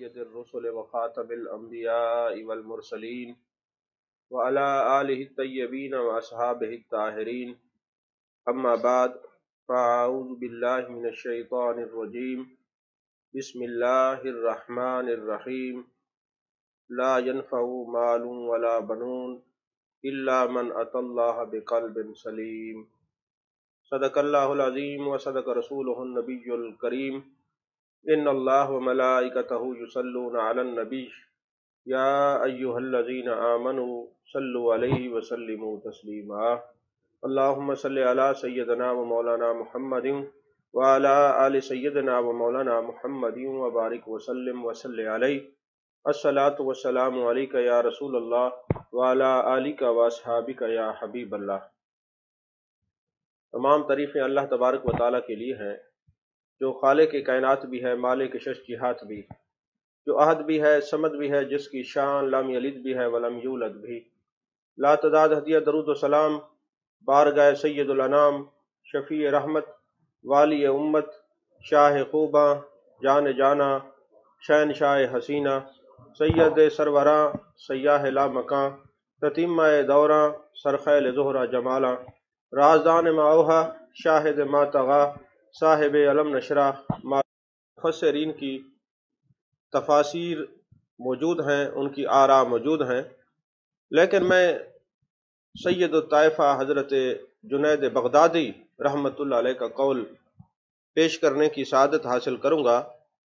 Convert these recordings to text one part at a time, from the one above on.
سید الرسل وخاتم الانبیاء والمرسلین وعلی آلہ الطیبین واصحابہ الطاہرین اما بعد فاعوذ باللہ من الشیطان الرجیم بسم اللہ الرحمن الرحیم لا ينفع مال ولا بنون الا من اتى اللہ بقلب سلیم صدق اللہ العظیم وصدق رسولہ النبی الکریم ان اللہ وملائکتہ یصلون علی النبی یا ایہا الذین آمنوا صلوا علیہ وسلموا تسلیما اللہم صلی علی سیدنا و مولانا محمد وعلی آل سیدنا و مولانا محمد وبارک وسلم وصلی علیہ الصلاۃ والسلام علیک یا رسول اللہ وعلی آلک واصحابک یا حبیب اللہ۔ تمام تعریفیں اللہ تبارک و تعالیٰ کے لیے ہیں جو خالق کائنات بھی ہے، مالک شش جہات بھی، جو احد بھی ہے، صمد بھی ہے، جس کی شان لم یلد بھی ہے ولم یولد بھی۔ لا تعداد ہدیہ درود و سلام بارگاہ سید الانام، شفیع رحمت، والی امت، شاہ خوباں، جان جانا، شہنشاہ حسینہ، سید سروراں، سیاہ لا مکاں، تتیمہ دوراں، سرخیل زہرہ جمالاں، رازدان معوہا، شاہد ما طغا، صاحب علم نشرہ، مفسرین کی تفاسیر موجود ہیں، ان کی آراء موجود ہیں، لیکن میں سید الطائفہ حضرت جنید بغدادی رحمۃ اللہ علیہ کا قول پیش کرنے کی سعادت حاصل کروں گا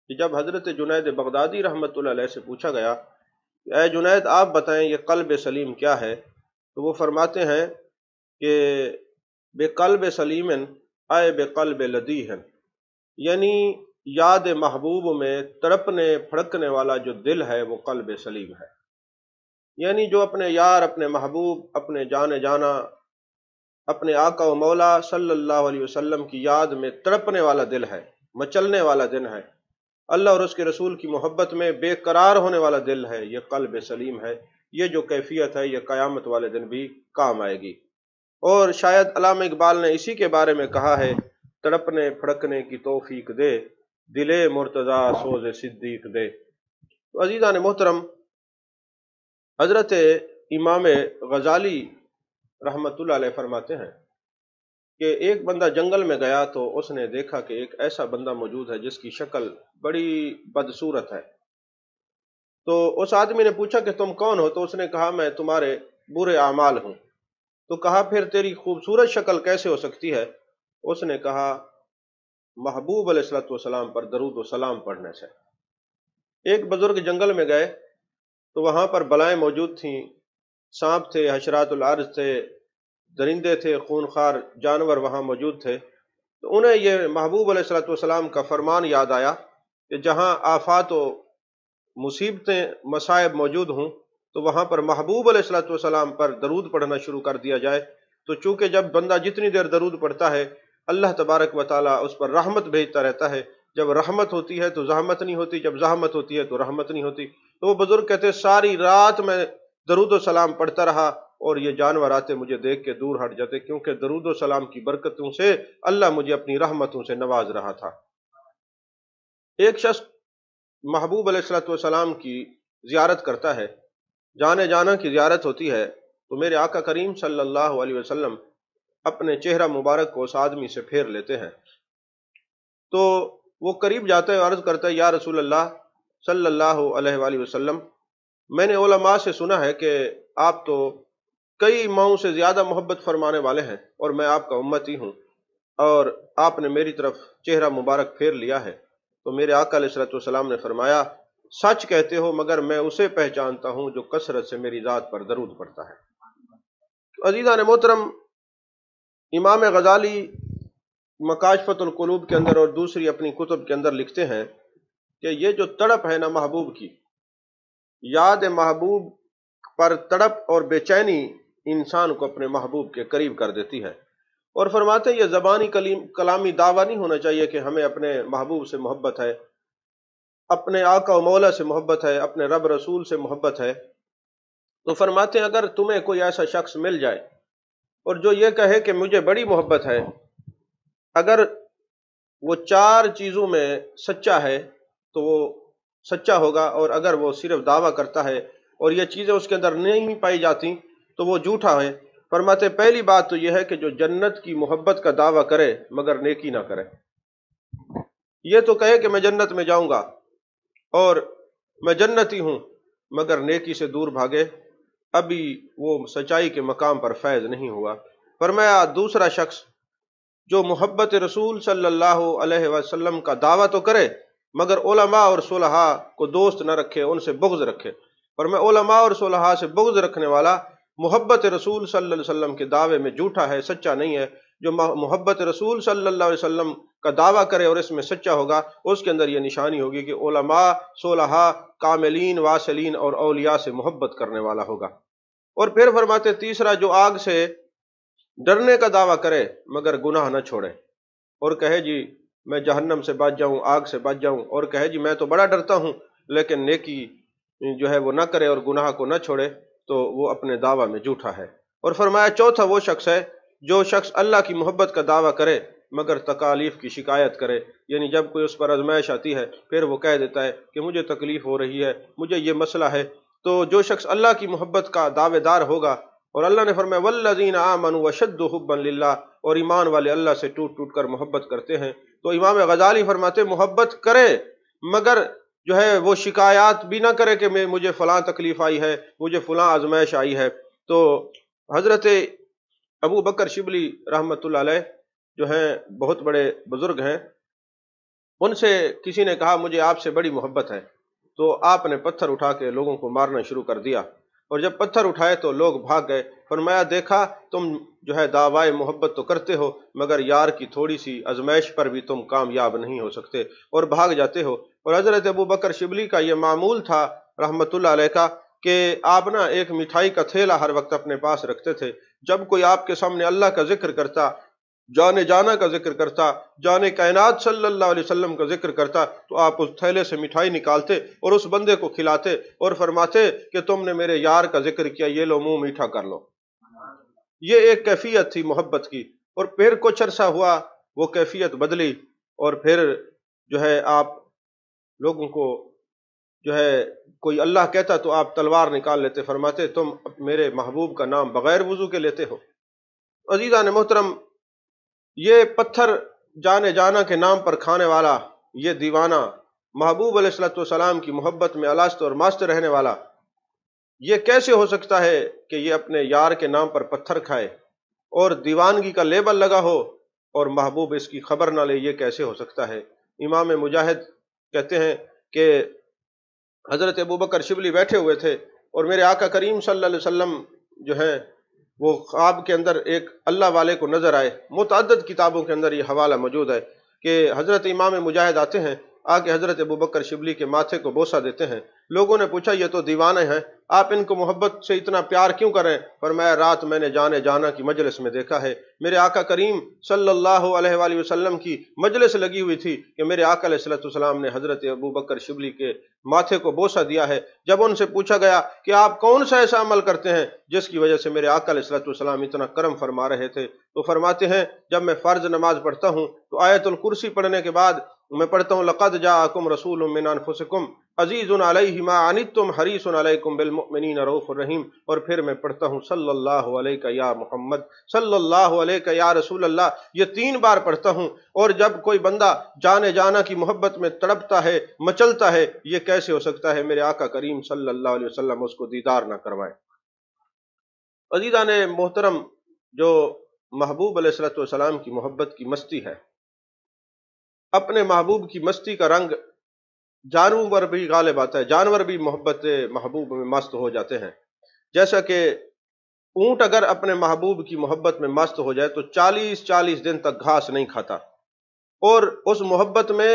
کہ جب حضرت جنید بغدادی رحمۃ اللہ علیہ سے پوچھا گیا کہ اے جنید آپ بتائیں یہ قلب سلیم کیا ہے، تو وہ فرماتے ہیں کہ بے قلب سلیم اے بے قلب لدیح، یعنی یاد محبوب میں تڑپنے پھڑکنے والا جو دل ہے وہ قلب سلیم ہے، یعنی جو اپنے یار، اپنے محبوب، اپنے جان جانا، اپنے آقا و مولا صلی اللہ علیہ وسلم کی یاد میں تڑپنے والا دل ہے، مچلنے والا دل ہے، اللہ اور اس کے رسول کی محبت میں بے قرار ہونے والا دل ہے، یہ قلب سلیم ہے۔ یہ جو کیفیت ہے یہ قیامت والے دن بھی کام آئے گی، اور شاید علامہ اقبال نے اسی کے بارے میں کہا ہے تڑپنے پھڑکنے کی توفیق دے، دلے مرتضیٰ سوز صدیق دے۔ تو عزیزان محترم، حضرت امام غزالی رحمۃ اللہ علیہ فرماتے ہیں کہ ایک بندہ جنگل میں گیا تو اس نے دیکھا کہ ایک ایسا بندہ موجود ہے جس کی شکل بڑی بدصورت ہے۔ تو اس آدمی نے پوچھا کہ تم کون ہو؟ تو اس نے کہا میں تمہارے برے اعمال ہوں۔ تو کہا پھر تیری خوبصورت شکل کیسے ہو سکتی ہے؟ اس نے کہا محبوب علیہ الصلوۃ والسلام پر درود و سلام پڑھنے سے۔ ایک بزرگ جنگل میں گئے تو وہاں پر بلائیں موجود تھیں، سانپ تھے، حشرات الارض تھے، درندے تھے، خونخوار جانور وہاں موجود تھے۔ تو انہیں یہ محبوب علیہ الصلوۃ والسلام کا فرمان یاد آیا کہ جہاں آفات و مصیبتیں، مصائب موجود ہوں تو وہاں پر محبوب علیہ الصلوۃ والسلام پر درود پڑھنا شروع کر دیا جائے۔ تو چونکہ جب بندہ جتنی دیر درود پڑھتا ہے اللہ تبارک و تعالیٰ اس پر رحمت بھیجتا رہتا ہے، جب رحمت ہوتی ہے تو زحمت نہیں ہوتی، جب زحمت ہوتی ہے تو رحمت نہیں ہوتی۔ تو وہ بزرگ کہتے ساری رات میں درود و سلام پڑھتا رہا اور یہ جانور آتے مجھے دیکھ کے دور ہٹ جاتے، کیونکہ درود و سلام کی برکتوں سے اللہ مجھے اپنی رحمتوں سے نواز رہا تھا۔ ایک شخص محبوب علیہ الصلوۃ والسلام کی زیارت کرتا ہے، جانے جانا کی زیارت ہوتی ہے، تو میرے آقا کریم صلی اللہ علیہ وسلم اپنے چہرہ مبارک کو اس آدمی سے پھیر لیتے ہیں۔ تو وہ قریب جاتا ہے، عرض کرتا ہے یا رسول اللہ صلی اللہ علیہ وآلہ وسلم، میں نے علماء سے سنا ہے کہ آپ تو کئی ماؤں سے زیادہ محبت فرمانے والے ہیں اور میں آپ کا امتی ہوں، اور آپ نے میری طرف چہرہ مبارک پھیر لیا ہے۔ تو میرے آقا علیہ الصلوۃ والسلام نے فرمایا سچ کہتے ہو، مگر میں اسے پہچانتا ہوں جو کثرت سے میری ذات پر درود پڑھتا ہے۔ تو عزیزان محترم، امام غزالی مکاشفۃ القلوب کے اندر اور دوسری اپنی کتب کے اندر لکھتے ہیں کہ یہ جو تڑپ ہے نا محبوب کی، یاد محبوب پر تڑپ اور بے چینی انسان کو اپنے محبوب کے قریب کر دیتی ہے، اور فرماتے ہیں یہ زبانی کلامی دعویٰ نہیں ہونا چاہیے کہ ہمیں اپنے محبوب سے محبت ہے، اپنے آقا و مولا سے محبت ہے، اپنے رب رسول سے محبت ہے۔ تو فرماتے ہیں اگر تمہیں کوئی ایسا شخص مل جائے اور جو یہ کہے کہ مجھے بڑی محبت ہے، اگر وہ چار چیزوں میں سچا ہے تو وہ سچا ہوگا، اور اگر وہ صرف دعویٰ کرتا ہے اور یہ چیزیں اس کے اندر نہیں پائی جاتی تو وہ جھوٹا ہے۔ فرماتے پہلی بات تو یہ ہے کہ جو جنت کی محبت کا دعویٰ کرے مگر نیکی نہ کرے، یہ تو کہے کہ میں جنت میں جاؤں گا اور میں جنتی ہوں مگر نیکی سے دور بھاگے، ابھی وہ سچائی کے مقام پر فیض نہیں ہوا۔ فرمایا دوسرا شخص جو محبت رسول صلی اللہ علیہ وسلم کا دعویٰ تو کرے مگر علماء اور صلحاء کو دوست نہ رکھے، ان سے بغض رکھے۔ فرمایا علماء اور صلحاء سے بغض رکھنے والا محبت رسول صلی اللہ علیہ وسلم کے دعوے میں جھوٹا ہے، سچا نہیں ہے۔ جو محبت رسول صلی اللہ علیہ وسلم کا دعویٰ کرے اور اس میں سچا ہوگا، اس کے اندر یہ نشانی ہوگی کہ علماء، صلحاء، کاملین، واصلین اور اولیاء سے محبت کرنے والا ہوگا۔ اور پھر فرماتے تیسرا جو آگ سے ڈرنے کا دعویٰ کرے مگر گناہ نہ چھوڑے، اور کہے جی میں جہنم سے بچ جاؤں، آگ سے بچ جاؤں، اور کہے جی میں تو بڑا ڈرتا ہوں، لیکن نیکی جو ہے وہ نہ کرے اور گناہ کو نہ چھوڑے، تو وہ اپنے دعویٰ میں جھوٹا ہے۔ اور فرمایا چوتھا وہ شخص ہے جو شخص اللہ کی محبت کا دعویٰ کرے مگر تکالیف کی شکایت کرے، یعنی جب کوئی اس پر آزمائش آتی ہے پھر وہ کہہ دیتا ہے کہ مجھے تکلیف ہو رہی ہے، مجھے یہ مسئلہ ہے۔ تو جو شخص اللہ کی محبت کا دعوے دار ہوگا، اور اللہ نے فرمایا والذین آمنوا اشد حبا للہ، اور ایمان والے اللہ سے ٹوٹ ٹوٹ کر محبت کرتے ہیں۔ تو امام غزالی فرماتے محبت کرے مگر جو ہے وہ شکایات بھی نہ کرے کہ مجھے فلاں تکلیف آئی ہے، مجھے فلاں آزمائش آئی ہے۔ تو حضرت ابو بکر شبلی رحمۃ اللہ علیہ جو ہیں بہت بڑے بزرگ ہیں، ان سے کسی نے کہا مجھے آپ سے بڑی محبت ہے، تو آپ نے پتھر اٹھا کے لوگوں کو مارنا شروع کر دیا، اور جب پتھر اٹھائے تو لوگ بھاگ گئے۔ فرمایا دیکھا تم جو ہے دعوائے محبت تو کرتے ہو مگر یار کی تھوڑی سی آزمائش پر بھی تم کامیاب نہیں ہو سکتے اور بھاگ جاتے ہو۔ اور حضرت ابو بکر شبلی کا یہ معمول تھا رحمۃ اللہ علیہ کا کہ آپ نا ایک مٹھائی کا تھیلا ہر وقت اپنے پاس رکھتے تھے، جب کوئی آپ کے سامنے اللہ کا ذکر کرتا، جانے جانا کا ذکر کرتا، جانے کائنات صلی اللہ علیہ وسلم کا ذکر کرتا، تو آپ اس تھیلے سے مٹھائی نکالتے اور اس بندے کو کھلاتے اور فرماتے کہ تم نے میرے یار کا ذکر کیا، یہ لو منہ میٹھا کر لو۔ یہ ایک کیفیت تھی محبت کی۔ اور پھر کچھ عرصہ ہوا وہ کیفیت بدلی، اور پھر جو ہے آپ لوگوں کو جو ہے کوئی اللہ کہتا تو آپ تلوار نکال لیتے، فرماتے تم میرے محبوب کا نام بغیر وضو کے لیتے ہو۔ عزیزان محترم، یہ پتھر جانے جانا کے نام پر کھانے والا، یہ دیوانہ، محبوب علیہ الصلوۃ والسلام کی محبت میں الست اور مست رہنے والا، یہ کیسے ہو سکتا ہے کہ یہ اپنے یار کے نام پر پتھر کھائے اور دیوانگی کا لیبل لگا ہو اور محبوب اس کی خبر نہ لے؟ یہ کیسے ہو سکتا ہے؟ امام مجاہد کہتے ہیں کہ حضرت ابو بکر شبلی بیٹھے ہوئے تھے اور میرے آقا کریم صلی اللہ علیہ وسلم جو ہیں وہ خواب کے اندر ایک اللہ والے کو نظر آئے۔ متعدد کتابوں کے اندر یہ حوالہ موجود ہے کہ حضرت امام مجاہد آتے ہیں، آ کے حضرت ابو بکر شبلی کے ماتھے کو بوسہ دیتے ہیں۔ لوگوں نے پوچھا یہ تو دیوانے ہیں، آپ ان کو محبت سے اتنا پیار کیوں کریں؟ فرمایا رات میں نے جانے جانا کی مجلس میں دیکھا ہے، میرے آقا کریم صلی اللہ علیہ وآلہ وسلم کی مجلس لگی ہوئی تھی کہ میرے آقا علیہ الصلوۃ والسلام نے حضرت ابو بکر شبلی کے ماتھے کو بوسہ دیا ہے۔ جب ان سے پوچھا گیا کہ آپ کون سا ایسا عمل کرتے ہیں جس کی وجہ سے میرے آقا علیہ الصلوۃ والسلام اتنا کرم فرما رہے تھے، تو فرماتے ہیں جب میں فرض نماز پڑھتا ہوں تو آیت الکرسی پڑھنے کے بعد میں پڑھتا ہوں لقد جاءکم رسول من انفسکم عزیز علیہ ما عنتم حریص علیکم بالمؤمنین رؤوف الرحیم، اور پھر میں پڑھتا ہوں صلی اللہ علیہ یا محمد، صلی اللہ علیہ یا رسول اللہ، یہ 3 بار پڑھتا ہوں۔ اور جب کوئی بندہ جانے جانا کی محبت میں تڑپتا ہے، مچلتا ہے، یہ کیسے ہو سکتا ہے میرے آقا کریم صلی اللہ علیہ وسلم اس کو دیدار نہ کروائے؟ عزیزان محترم، جو محبوب علیہ الصلوۃ والسلام کی محبت کی مستی ہے، اپنے محبوب کی مستی کا رنگ جانوروں پر بھی غالب آتا ہے، جانور بھی محبت محبوب میں مست ہو جاتے ہیں۔ جیسا کہ اونٹ اگر اپنے محبوب کی محبت میں مست ہو جائے تو 40 دن تک گھاس نہیں کھاتا، اور اس محبت میں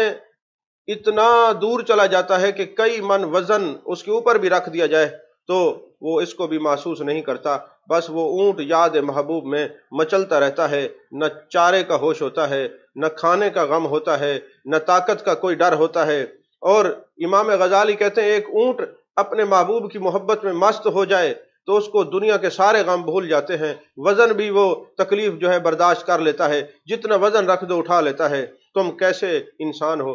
اتنا دور چلا جاتا ہے کہ کئی من وزن اس کے اوپر بھی رکھ دیا جائے تو وہ اس کو بھی محسوس نہیں کرتا، بس وہ اونٹ یاد محبوب میں مچلتا رہتا ہے، نہ چارے کا ہوش ہوتا ہے، نہ کھانے کا غم ہوتا ہے، نہ طاقت کا کوئی ڈر ہوتا ہے۔ اور امام غزالی کہتے ہیں ایک اونٹ اپنے محبوب کی محبت میں مست ہو جائے تو اس کو دنیا کے سارے غم بھول جاتے ہیں، وزن بھی وہ تکلیف جو ہے برداشت کر لیتا ہے، جتنا وزن رکھ دو اٹھا لیتا ہے۔ تم کیسے انسان ہو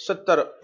70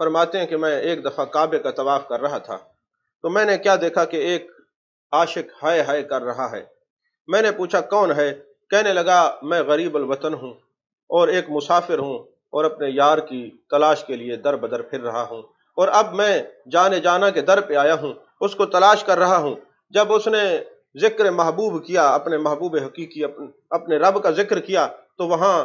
فرماتے ہیں کہ میں ایک دفعہ کعبے کا طواف کر رہا تھا تو میں نے کیا دیکھا کہ ایک عاشق ہائے ہائے کر رہا ہے۔ میں نے پوچھا کون ہے؟ کہنے لگا میں غریب الوطن ہوں اور ایک مسافر ہوں اور اپنے یار کی تلاش کے لیے در بدر پھر رہا ہوں، اور اب میں جانے جانا کے در پہ آیا ہوں، اس کو تلاش کر رہا ہوں۔ جب اس نے ذکر محبوب کیا، اپنے محبوب حقیقی اپنے رب کا ذکر کیا، تو وہاں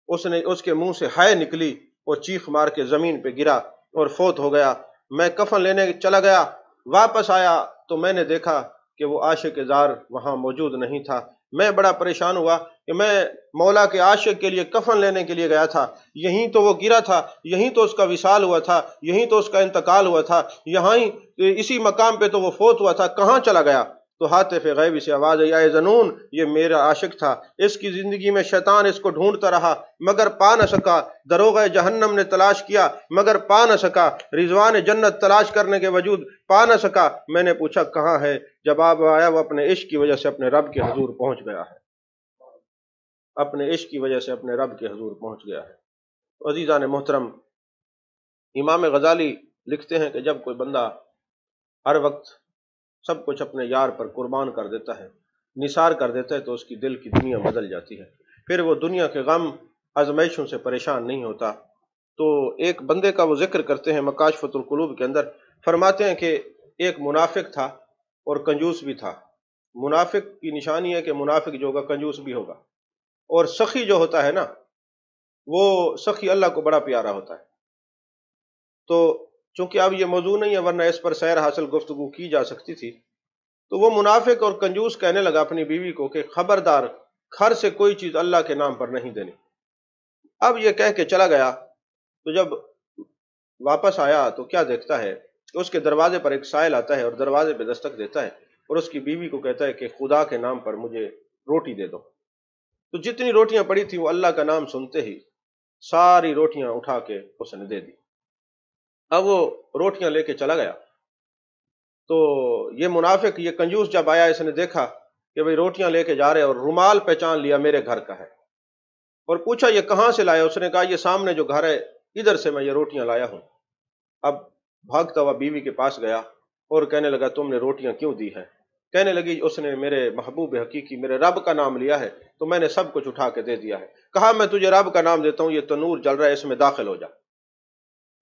اس کے منہ سے ہائے نکلی، وہ چیخ مار کے زمین پہ گرا اور فوت ہو گیا۔ میں کفن لینے چلا گیا، واپس آیا تو میں نے دیکھا کہ وہ عاشق زار وہاں موجود نہیں تھا۔ میں بڑا پریشان ہوا کہ میں مولا کے عاشق کے لیے کفن لینے کے لیے گیا تھا، یہیں تو وہ گرا تھا، یہیں تو اس کا وصال ہوا تھا، یہیں تو اس کا انتقال ہوا تھا، یہاں ہی اسی مقام پہ تو وہ فوت ہوا تھا، کہاں چلا گیا؟ تو ہاتف غیبی سے آواز آئی، اے ذنون، یہ میرا عاشق تھا، اس کی زندگی میں شیطان اس کو ڈھونڈتا رہا مگر پا نہ سکا، دروغہ جہنم نے تلاش کیا مگر پا نہ سکا، رضوان جنت تلاش کرنے کے وجود پا نہ سکا۔ میں نے پوچھا کہاں ہے؟ جواب آیا وہ اپنے عشق کی وجہ سے اپنے رب کے حضور پہنچ گیا ہے، اپنے عشق کی وجہ سے اپنے رب کے حضور پہنچ گیا ہے۔ عزیزان محترم، امام غزالی لکھتے ہیں کہ جب کوئی بندہ ہر وقت سب کچھ اپنے یار پر قربان کر دیتا ہے، نثار کر دیتا ہے، تو اس کی دل کی دنیا بدل جاتی ہے، پھر وہ دنیا کے غم آزمائشوں سے پریشان نہیں ہوتا۔ تو ایک بندے کا وہ ذکر کرتے ہیں مکاشفۃ القلوب کے اندر، فرماتے ہیں کہ ایک منافق تھا اور کنجوس بھی تھا۔ منافق کی نشانی ہے کہ منافق جو ہوگا کنجوس بھی ہوگا، اور سخی جو ہوتا ہے نا، وہ سخی اللہ کو بڑا پیارا ہوتا ہے۔ تو چونکہ اب یہ موضوع نہیں ہے، ورنہ اس پر سیر حاصل گفتگو کی جا سکتی تھی، تو وہ منافق اور کنجوس کہنے لگا اپنی بیوی کو کہ خبردار، گھر سے کوئی چیز اللہ کے نام پر نہیں دینی۔ اب یہ کہہ کے چلا گیا، تو جب واپس آیا تو کیا دیکھتا ہے کہ اس کے دروازے پر ایک سائل آتا ہے اور دروازے پہ دستک دیتا ہے اور اس کی بیوی کو کہتا ہے کہ خدا کے نام پر مجھے روٹی دے دو۔ تو جتنی روٹیاں پڑی تھیں وہ اللہ کا نام سنتے ہی ساری روٹیاں اٹھا کے اس نے دے دی۔ اب وہ روٹیاں لے کے چلا گیا، تو یہ منافق، یہ کنجوس جب آیا، اس نے دیکھا کہ بھئی روٹیاں لے کے جا رہے، اور رومال پہچان لیا میرے گھر کا ہے، اور پوچھا یہ کہاں سے لایا؟ اس نے کہا یہ سامنے جو گھر ہے ادھر سے میں یہ روٹیاں لایا ہوں۔ اب بھاگتا ہوا بیوی کے پاس گیا اور کہنے لگا تم نے روٹیاں کیوں دی ہیں؟ کہنے لگی اس نے میرے محبوب حقیقی میرے رب کا نام لیا ہے تو میں نے سب کچھ اٹھا کے دے دیا ہے۔ کہا میں تجھے رب کا نام دیتا ہوں، یہ تنور جل رہا ہے، اس میں داخل ہو جا،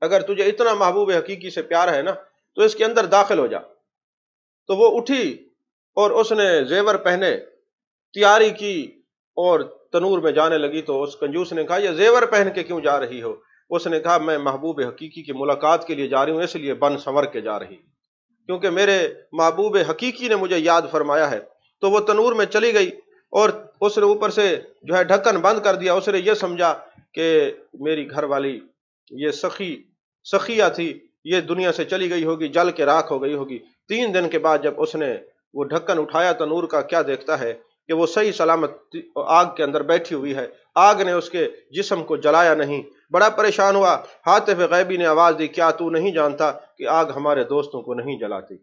اگر تجھے اتنا محبوب حقیقی سے پیار ہے نا تو اس کے اندر داخل ہو جا۔ تو وہ اٹھی اور اس نے زیور پہنے، تیاری کی اور تنور میں جانے لگی۔ تو اس کنجوس نے کہا یہ زیور پہن کے کیوں جا رہی ہو؟ اس نے کہا میں محبوب حقیقی کی ملاقات کے لیے جا رہی ہوں، اس لیے بن سنور کے جا رہی، کیونکہ میرے محبوب حقیقی نے مجھے یاد فرمایا ہے۔ تو وہ تنور میں چلی گئی اور اس نے اوپر سے جو ہے ڈھکن بند کر دیا۔ اس نے یہ سمجھا کہ میری گھر والی یہ سخیہ تھی، یہ دنیا سے چلی گئی ہوگی، جل کے راکھ ہو گئی ہوگی۔ 3 دن کے بعد جب اس نے وہ ڈھکن اٹھایا تنور کا، کیا دیکھتا ہے کہ وہ صحیح سلامت آگ کے اندر بیٹھی ہوئی ہے، آگ نے اس کے جسم کو جلایا نہیں۔ بڑا پریشان ہوا، ہاتف غیبی نے آواز دی کیا تو نہیں جانتا کہ آگ ہمارے دوستوں کو نہیں جلاتی،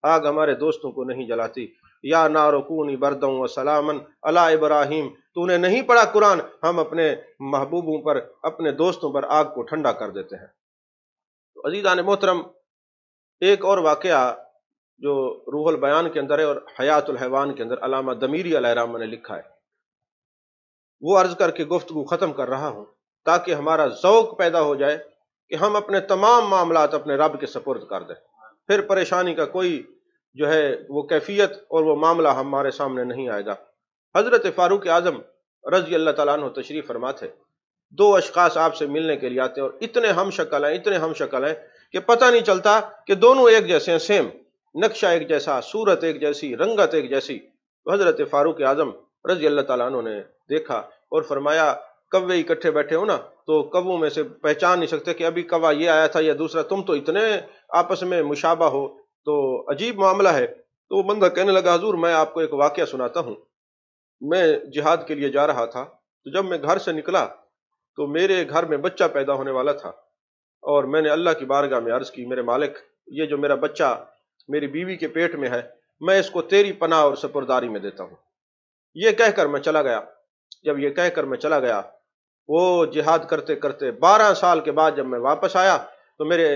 آگ ہمارے دوستوں کو نہیں جلاتی۔ یا نار کونی بردوں و سلامن علی ابراہیم، تو نے نہیں پڑھا قرآن؟ ہم اپنے محبوبوں پر، اپنے دوستوں پر آگ کو ٹھنڈا کر دیتے ہیں۔ تو عزیزان محترم، ایک اور واقعہ جو روح البیان کے اندر ہے اور حیات الحیوان کے اندر علامہ دمیری علیہ الرحمہ نے لکھا ہے، وہ عرض کر کے گفتگو ختم کر رہا ہوں تاکہ ہمارا ذوق پیدا ہو جائے کہ ہم اپنے تمام معاملات اپنے رب کے سپرد کر دیں، پھر پریشانی کا کوئی جو ہے وہ کیفیت اور وہ معاملہ ہمارے سامنے نہیں آئے گا۔ حضرت فاروق اعظم رضی اللہ تعالیٰ عنہ تشریف فرما تھے، 2 اشخاص آپ سے ملنے کے لیے آتے ہیں اور اتنے ہم شکل ہیں، اتنے ہم شکل ہیں کہ پتہ نہیں چلتا کہ دونوں ایک جیسے ہیں، سیم نقشہ ایک جیسا، صورت ایک جیسی، رنگت ایک جیسی۔ تو حضرت فاروق اعظم رضی اللہ تعالیٰ عنہ نے دیکھا اور فرمایا کوے اکٹھے بیٹھے ہو نا، تو کووں میں سے پہچان نہیں سکتے کہ ابھی کوا یہ آیا تھا یا دوسرا، تم تو اتنے آپس میں مشابہ ہو، تو عجیب معاملہ ہے۔ تو وہ بندہ کہنے لگا حضور میں آپ کو ایک واقعہ سناتا ہوں، میں جہاد کے لیے جا رہا تھا، تو جب میں گھر سے نکلا تو میرے گھر میں بچہ پیدا ہونے والا تھا، اور میں نے اللہ کی بارگاہ میں عرض کی میرے مالک یہ جو میرا بچہ میری بیوی کے پیٹ میں ہے میں اس کو تیری پناہ اور سپرداری میں دیتا ہوں۔ یہ کہہ کر میں چلا گیا۔ جب یہ کہہ کر میں چلا گیا، وہ جہاد کرتے کرتے 12 سال کے بعد جب میں واپس آیا تو میرے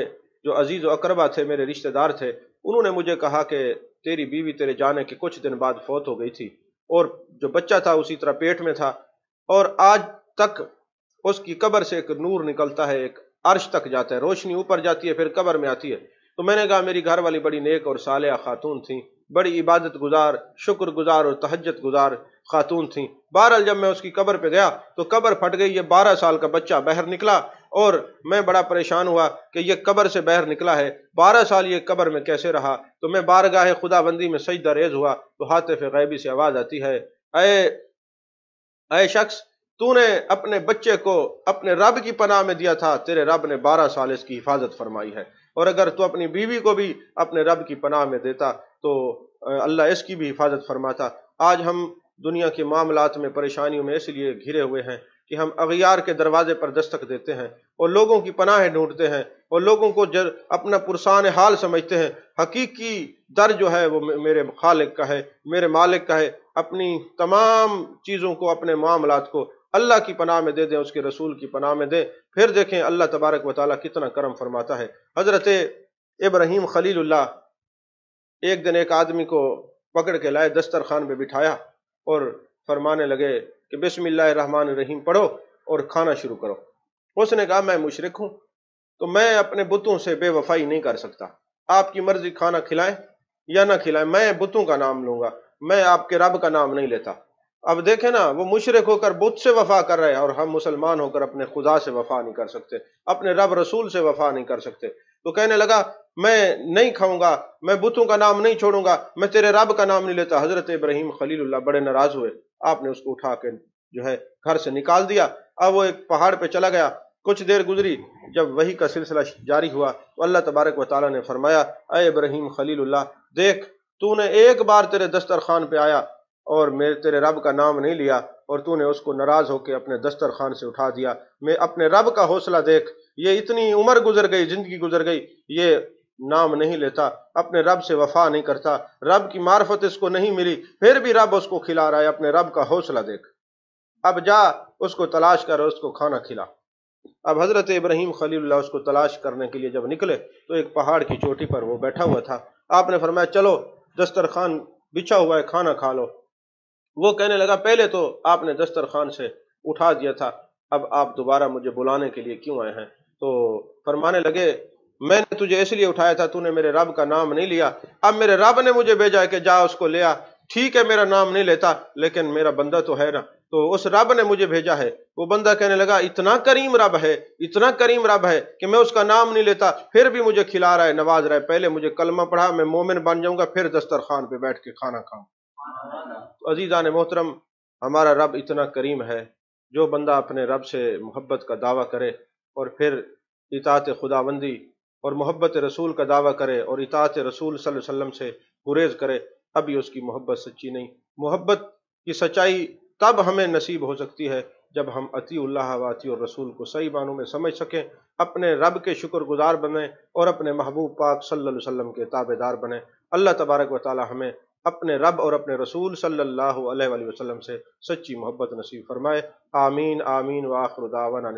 جو عزیز و اقربا تھے، میرے رشتہ دار تھے، انہوں نے مجھے کہا کہ تیری بیوی تیرے جانے کے کچھ دن بعد فوت ہو گئی تھی، اور جو بچہ تھا اسی طرح پیٹ میں تھا، اور آج تک اس کی قبر سے ایک نور نکلتا ہے، ایک عرش تک جاتا ہے، روشنی اوپر جاتی ہے پھر قبر میں آتی ہے۔ تو میں نے کہا میری گھر والی بڑی نیک اور صالحہ خاتون تھیں، بڑی عبادت گزار، شکر گزار اور تہجد گزار خاتون تھیں۔ بہرحال جب میں اس کی قبر پہ گیا تو قبر پھٹ گئی، یہ 12 سال کا بچہ باہر نکلا، اور میں بڑا پریشان ہوا کہ یہ قبر سے باہر نکلا ہے، 12 سال یہ قبر میں کیسے رہا؟ تو میں بارگاہ خدا بندی میں سجدہ ریز ہوا تو ہاتف غیبی سے آواز آتی ہے، اے شخص، تو نے اپنے بچے کو اپنے رب کی پناہ میں دیا تھا، تیرے رب نے 12 سال اس کی حفاظت فرمائی ہے، اور اگر تو اپنی بیوی کو بھی اپنے رب کی پناہ میں دیتا تو اللہ اس کی بھی حفاظت فرماتا۔ آج ہم دنیا کے معاملات میں پریشانیوں میں اس لیے گھرے ہوئے ہیں کہ ہم اغیار کے دروازے پر دستک دیتے ہیں اور لوگوں کی پناہیں ڈھونڈتے ہیں اور لوگوں کو اپنا پرسان حال سمجھتے ہیں۔ حقیقی در جو ہے وہ میرے خالق کا ہے، میرے مالک کا ہے۔ اپنی تمام چیزوں کو، اپنے معاملات کو اللہ کی پناہ میں دے دیں، اس کے رسول کی پناہ میں دیں، پھر دیکھیں اللہ تبارک و تعالیٰ کتنا کرم فرماتا ہے۔ حضرت ابراہیم خلیل اللہ ایک دن ایک آدمی کو پکڑ کے لائے، دسترخوان پہ بٹھایا اور فرمانے لگے کہ بسم اللہ الرحمن الرحیم پڑھو اور کھانا شروع کرو۔ اس نے کہا میں مشرک ہوں تو میں اپنے بتوں سے بے وفائی نہیں کر سکتا، آپ کی مرضی کھانا کھلائیں یا نہ کھلائیں، میں بتوں کا نام لوں گا، میں آپ کے رب کا نام نہیں لیتا۔ اب دیکھیں نا، وہ مشرک ہو کر بت سے وفا کر رہے ہیں، اور ہم مسلمان ہو کر اپنے خدا سے وفا نہیں کر سکتے، اپنے رب رسول سے وفا نہیں کر سکتے۔ تو کہنے لگا میں نہیں کھاؤں گا، میں بتوں کا نام نہیں چھوڑوں گا، میں تیرے رب کا نام نہیں لیتا۔ حضرت ابراہیم خلیل اللہ بڑے ناراض ہوئے، آپ نے اس کو اٹھا کے جو ہے گھر سے نکال دیا۔ اب وہ ایک پہاڑ پہ چلا گیا۔ کچھ دیر گزری، جب وحی کا سلسلہ جاری ہوا تو اللہ تبارک و تعالیٰ نے فرمایا، اے ابراہیم خلیل اللہ، دیکھ تو نے ایک بار تیرے دسترخوان پہ آیا اور میں تیرے رب کا نام نہیں لیا، اور تو نے اس کو ناراض ہو کے اپنے دسترخوان سے اٹھا دیا۔ میں اپنے رب کا حوصلہ دیکھ، یہ اتنی عمر گزر گئی، زندگی گزر گئی، یہ نام نہیں لیتا، اپنے رب سے وفا نہیں کرتا، رب کی معرفت اس کو نہیں ملی، پھر بھی رب اس کو کھلا رہا ہے، اپنے رب کا حوصلہ دیکھ، اب جا اس کو تلاش کر، اس کو کھانا کھلا۔ اب حضرت ابراہیم خلیل اللہ اس کو تلاش کرنے کے لیے جب نکلے تو ایک پہاڑ کی چوٹی پر وہ بیٹھا ہوا تھا۔ آپ نے فرمایا چلو دسترخوان بچھا ہوا ہے، کھانا کھا لو۔ وہ کہنے لگا پہلے تو آپ نے دسترخوان سے اٹھا دیا تھا، اب آپ دوبارہ مجھے بلانے کے لیے کیوں آئے ہیں؟ تو فرمانے لگے میں نے تجھے اس لیے اٹھایا تھا، تو نے میرے رب کا نام نہیں لیا، اب میرے رب نے مجھے بھیجا ہے کہ جا اس کو لیا۔ ٹھیک ہے میرا نام نہیں لیتا لیکن میرا بندہ تو ہے نا، تو اس رب نے مجھے بھیجا ہے۔ وہ بندہ کہنے لگا اتنا کریم رب ہے، اتنا کریم رب ہے کہ میں اس کا نام نہیں لیتا پھر بھی مجھے کھلا رہا ہے، نواز رہا ہے، پہلے مجھے کلمہ پڑھا، میں مومن بن جاؤں گا، پھر دسترخوان پہ بیٹھ کے کھانا کھاؤں۔ تو عزیزان محترم، ہمارا رب اتنا کریم ہے، جو بندہ اپنے رب سے محبت کا دعویٰ کرے اور پھر اطاعت خداوندی اور محبت رسول کا دعویٰ کرے اور اطاعت رسول صلی اللہ علیہ وسلم سے گریز کرے، ابھی اس کی محبت سچی نہیں۔ محبت کی سچائی تب ہمیں نصیب ہو سکتی ہے جب ہم اطیع اللہ و اطیع الرسول کو صحیح معنوں میں سمجھ سکیں، اپنے رب کے شکر گزار بنیں اور اپنے محبوب پاک صلی اللہ علیہ وسلم کے تابع دار بنیں۔ اللہ تبارک و تعالی ہمیں اپنے رب اور اپنے رسول صلی اللہ علیہ وسلم سے سچی محبت نصیب فرمائے۔ آمین آمین وآخر دعوانا